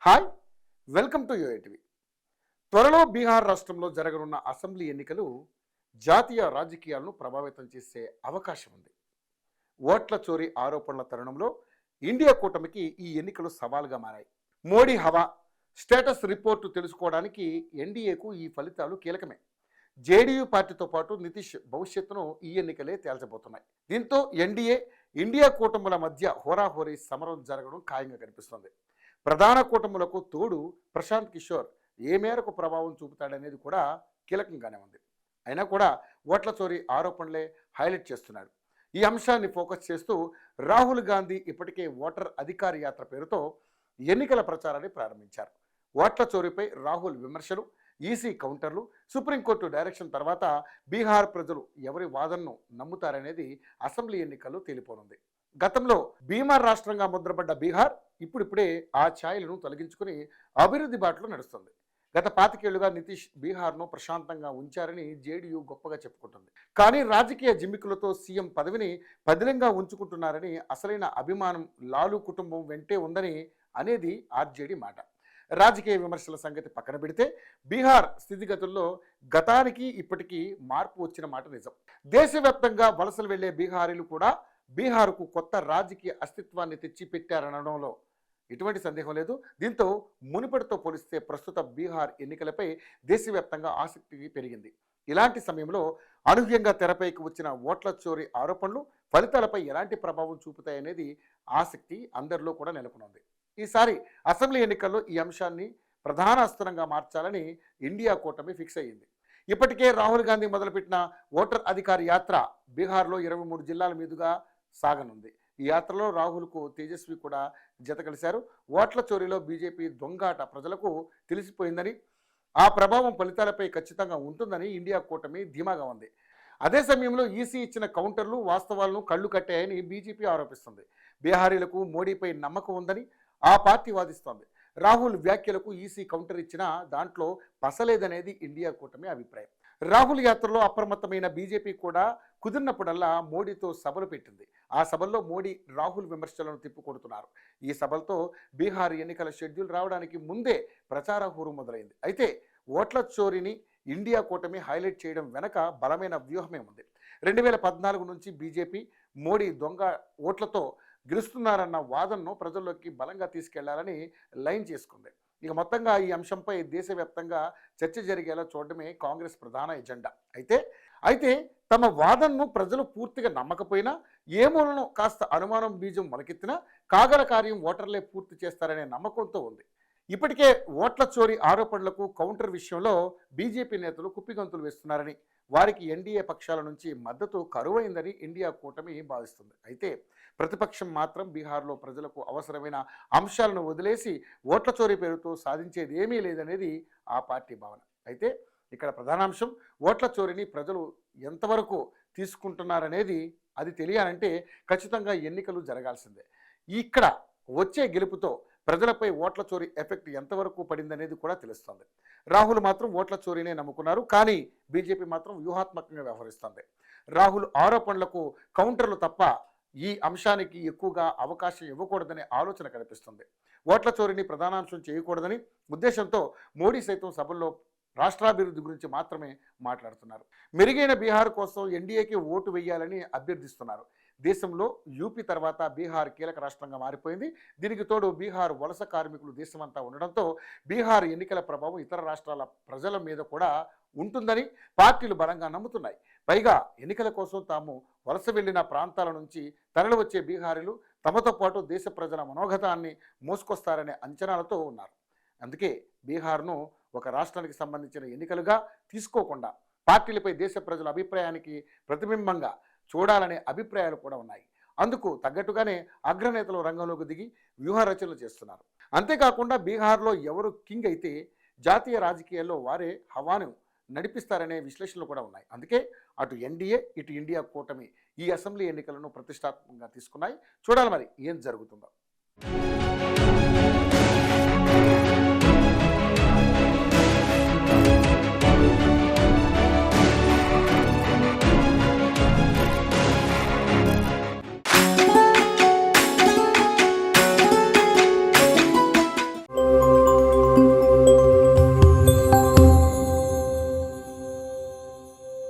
Hi, welcome to యూఏటీవీ. త్వరలో బీహార్ రాష్ట్రంలో జరగనున్న అసెంబ్లీ ఎన్నికలు జాతీయ రాజకీయాలను ప్రభావితం చేసే అవకాశం ఉంది. ఓట్ల చోరీ ఆరోపణల తరుణంలో ఇండియా కూటమికి ఈ ఎన్నికలు సవాల్గా మారాయి. మోడీ హవా స్టేటస్ రిపోర్టు తెలుసుకోవడానికి ఎన్డీఏకు ఈ ఫలితాలు కీలకమే. జేడీయూ పార్టీతో పాటు నితీష్ భవిష్యత్తును ఈ ఎన్నికలే తేల్చబోతున్నాయి. దీంతో ఎన్డీఏ ఇండియా కూటముల మధ్య హోరాహోరీ సమరం జరగడం ఖాయంగా కనిపిస్తుంది. ప్రధాన కూటములకు తోడు ప్రశాంత్ కిషోర్ ఏ మేరకు ప్రభావం చూపుతాడనేది కూడా కీలకంగానే ఉంది. అయినా కూడా ఓట్ల చోరీ ఆరోపణలే హైలైట్ చేస్తున్నాడు. ఈ అంశాన్ని ఫోకస్ చేస్తూ రాహుల్ గాంధీ ఇప్పటికే ఓటర్ అధికార యాత్ర పేరుతో ఎన్నికల ప్రచారాన్ని ప్రారంభించారు. ఓట్ల చోరీపై రాహుల్ విమర్శలు, ఈసీ కౌంటర్లు, సుప్రీంకోర్టు డైరెక్షన్ తర్వాత బీహార్ ప్రజలు ఎవరి వాదనను నమ్ముతారనేది అసెంబ్లీ ఎన్నికల్లో తేలిపోనుంది. గతంలో బీమార్ రాష్ట్రంగా ముద్రపడ్డ బీహార్ ఇప్పుడిప్పుడే ఆ ఛాయలను తొలగించుకుని అభివృద్ధి బాటలో నడుస్తుంది. గత 25 ఏళ్లుగా నితీష్ బీహార్ను ప్రశాంతంగా ఉంచారని జేడీయూ గొప్పగా చెప్పుకుంటుంది. కానీ రాజకీయ జిమ్మికులతో సీఎం పదవిని పదిలంగా ఉంచుకుంటున్నారని, అసలైన అభిమానం లాలూ కుటుంబం వెంటే ఉందని అనేది ఆర్జేడీ మాట. రాజకీయ విమర్శల సంగతి పక్కన పెడితే బీహార్ స్థితిగతుల్లో గతానికి ఇప్పటికీ మార్పు వచ్చిన మాట నిజం. దేశవ్యాప్తంగా వలసలు వెళ్లే బీహారీలు కూడా బీహార్కు కొత్త రాజకీయ అస్తిత్వాన్ని తెచ్చిపెట్టారనడంలో ఎటువంటి సందేహం లేదు. దీంతో మునుపటితో పోలిస్తే ప్రస్తుత బీహార్ ఎన్నికలపై దేశవ్యాప్తంగా ఆసక్తి పెరిగింది. ఇలాంటి సమయంలో అనూహ్యంగా తెరపైకి వచ్చిన ఓట్ల చోరీ ఆరోపణలు ఫలితాలపై ఎలాంటి ప్రభావం చూపుతాయనేది ఆసక్తి అందరిలో కూడా నెలకొనుంది. ఈసారి అసెంబ్లీ ఎన్నికల్లో ఈ అంశాన్ని ప్రధాన అస్త్రంగా మార్చాలని ఇండియా కూటమి ఫిక్స్ అయ్యింది. ఇప్పటికే రాహుల్ గాంధీ మొదలుపెట్టిన ఓటర్ అధికార యాత్ర బీహార్లో 23 జిల్లాల మీదుగా సాగనుంది. ఈ యాత్రలో రాహుల్కు తేజస్వి కూడా జత కలిశారు. ఓట్ల చోరీలో బీజేపీ దొంగాట ప్రజలకు తెలిసిపోయిందని, ఆ ప్రభావం ఫలితాలపై ఖచ్చితంగా ఉంటుందని ఇండియా కూటమి ధీమాగా ఉంది. అదే సమయంలో ఈసీ ఇచ్చిన కౌంటర్లు వాస్తవాలను కళ్ళు కట్టాయని బీజేపీ ఆరోపిస్తుంది. బీహారీలకు మోడీపై నమ్మకం ఉందని ఆ పార్టీ వాదిస్తోంది. రాహుల్ వ్యాఖ్యలకు ఈసీ కౌంటర్ ఇచ్చినా దాంట్లో పసలేదనేది ఇండియా కూటమి అభిప్రాయం. రాహుల్ యాత్రలో అప్రమత్తమైన బీజేపీ కూడా కుదిరినప్పుడల్లా మోడీతో సభలు పెట్టింది. ఆ సభల్లో మోడీ రాహుల్ విమర్శలను తిప్పికొడుతున్నారు. ఈ సభలతో బీహార్ ఎన్నికల షెడ్యూల్ రావడానికి ముందే ప్రచార హోరు మొదలైంది. అయితే ఓట్ల చోరీని ఇండియా కూటమి హైలైట్ చేయడం వెనక బలమైన వ్యూహమే ఉంది. 2014 నుంచి బీజేపీ మోడీ దొంగ ఓట్లతో గెలుస్తున్నారన్న వాదనను ప్రజల్లోకి బలంగా తీసుకెళ్లాలని లైన్ చేసుకుంది. ఇక మొత్తంగా ఈ అంశంపై దేశవ్యాప్తంగా చర్చ జరిగేలా చూడడమే కాంగ్రెస్ ప్రధాన ఎజెండా. అయితే తమ వాదనను ప్రజలు పూర్తిగా నమ్మకపోయినా, ఏ మూలను కాస్త అనుమానం బీజం మొలకెత్తినా కాగల కార్యం ఓటర్లే పూర్తి చేస్తారనే నమ్మకంతో ఉంది. ఇప్పటికే ఓట్ల చోరీ ఆరోపణలకు కౌంటర్ విషయంలో బీజేపీ నేతలు కుప్పిగంతులు వేస్తున్నారని, వారికి ఎన్డీఏ పక్షాల నుంచి మద్దతు కరువైందని ఇండియా కూటమి భావిస్తుంది. అయితే ప్రతిపక్షం మాత్రం బీహార్లో ప్రజలకు అవసరమైన అంశాలను వదిలేసి ఓట్ల చోరీ పేరుతో సాధించేది ఏమీ లేదనేది ఆ పార్టీ భావన. అయితే ఇక్కడ ప్రధానాంశం ఓట్ల చోరీని ప్రజలు ఎంతవరకు తీసుకుంటున్నారనేది. అది తెలియాలంటే ఖచ్చితంగా ఎన్నికలు జరగాల్సిందే. ఇక్కడ వచ్చే గెలుపుతో ప్రజలపై ఓట్ల చోరీ ఎఫెక్ట్ ఎంతవరకు పడిందనేది కూడా తెలుస్తుంది. రాహుల్ మాత్రం ఓట్ల చోరీనే నమ్ముకున్నారు, కానీ బీజేపీ మాత్రం వ్యూహాత్మకంగా వ్యవహరిస్తుంది. రాహుల్ ఆరోపణలకు కౌంటర్లు తప్ప ఈ అంశానికి ఎక్కువగా అవకాశం ఇవ్వకూడదనే ఆలోచన కనిపిస్తుంది. ఓట్ల చోరీని ప్రధానాంశం చేయకూడదని ఉద్దేశంతో మోడీ సైతం సభల్లో రాష్ట్రాభివృద్ధి గురించి మాత్రమే మాట్లాడుతున్నారు. మెరుగైన బీహార్ కోసం ఎన్డీఏకి ఓటు వేయాలని అభ్యర్థిస్తున్నారు. దేశంలో యూపీ తర్వాత బీహార్ కీలక రాష్ట్రంగా మారిపోయింది. దీనికి తోడు బీహార్ వలస కార్మికులు దేశమంతా ఉండడంతో బీహార్ ఎన్నికల ప్రభావం ఇతర రాష్ట్రాల ప్రజల మీద కూడా ఉంటుందని పార్టీలు బలంగా నమ్ముతున్నాయి. పైగా ఎన్నికల కోసం తాము వలస వెళ్లిన ప్రాంతాల నుంచి తరలి వచ్చే బీహారీలు తమతో పాటు దేశ ప్రజల మనోగతాన్ని మోసుకొస్తారనే అంచనాలతో ఉన్నారు. అందుకే బీహార్ను ఒక రాష్ట్రానికి సంబంధించిన ఎన్నికలుగా తీసుకోకుండా పార్టీలపై దేశ ప్రజల అభిప్రాయానికి ప్రతిబింబంగా చూడాలనే అభిప్రాయాలు కూడా ఉన్నాయి. అందుకు తగ్గట్టుగానే అగ్రనేతలు రంగంలోకి దిగి వ్యూహ రచనలు చేస్తున్నారు. అంతేకాకుండా బీహార్లో ఎవరు కింగ్ అయితే జాతీయ రాజకీయాల్లో వారే హవాను నడిపిస్తారనే విశ్లేషణలు కూడా ఉన్నాయి. అందుకే అటు ఎన్డీఏ ఇటు ఇండియా కూటమి ఈ అసెంబ్లీ ఎన్నికలను ప్రతిష్టాత్మకంగా తీసుకున్నాయి. చూడాలి మరి ఏం జరుగుతుందో.